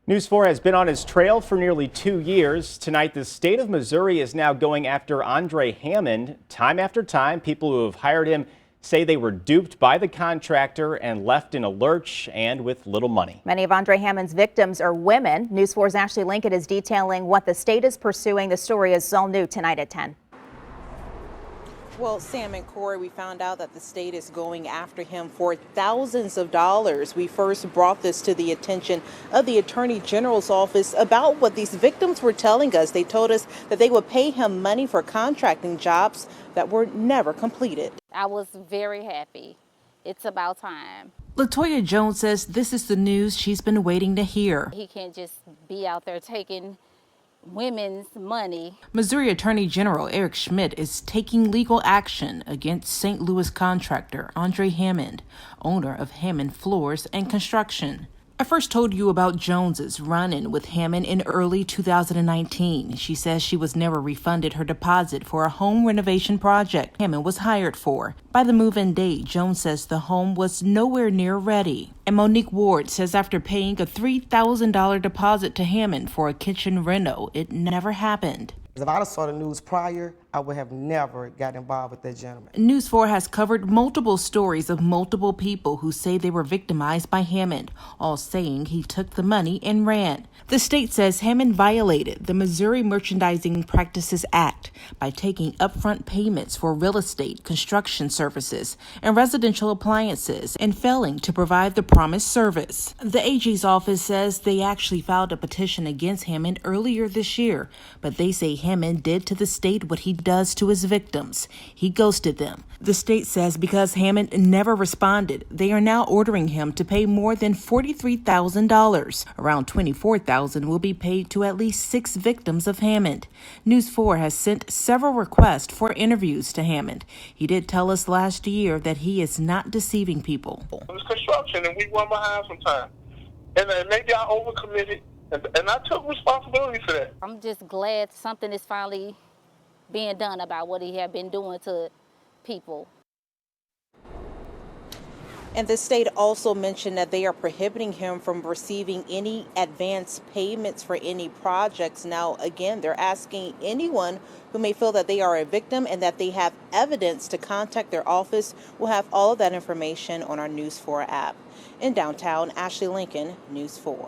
News 4 has been on his trail for nearly 2 years. Tonight, the state of Missouri is now going after Andre Hammond. Time after time, people who have hired him say they were duped by the contractor and left in a lurch and with little money. Many of Andre Hammond's victims are women. News 4's Ashley Lincoln is detailing what the state is pursuing. The story is all new tonight at 10. Well, Sam and Corey, we found out that the state is going after him for thousands of dollars. We first brought this to the attention of the Attorney General's office about what these victims were telling us. They told us that they would pay him money for contracting jobs that were never completed. I was very happy. It's about time. Latoya Jones says this is the news she's been waiting to hear. He can't just be out there taking women's money. Missouri Attorney General Eric Schmitt is taking legal action against St. Louis contractor Andre Hammond, owner of Hammond Floors and Construction. I first told you about Jones's run-in with Hammond in early 2019. She says she was never refunded her deposit for a home renovation project Hammond was hired for. By the move-in date, Jones says the home was nowhere near ready. And Monique Ward says after paying a $3,000 deposit to Hammond for a kitchen reno, it never happened. If I'd have saw the news prior, I would have never got involved with that gentleman. News 4 has covered multiple stories of multiple people who say they were victimized by Hammond, all saying he took the money and ran. The state says Hammond violated the Missouri Merchandising Practices Act by taking upfront payments for real estate, construction services, and residential appliances and failing to provide the promised service. The AG's office says they actually filed a petition against Hammond earlier this year, but they say Hammond did to the state what he does to his victims. He ghosted them. The state says because Hammond never responded, they are now ordering him to pay more than $43,000. Around $24,000 will be paid to at least 6 victims of Hammond. News 4 has sent several requests for interviews to Hammond. He did tell us last year that he is not deceiving people. It was construction and we went behind some time. And maybe I overcommitted and I took responsibility for that. I'm just glad something is finally being done about what he had been doing to people. And the state also mentioned that they are prohibiting him from receiving any advance payments for any projects. Now, again, they're asking anyone who may feel that they are a victim and that they have evidence to contact their office. We'll have all of that information on our News 4 app. In downtown, Ashley Lincoln, News 4.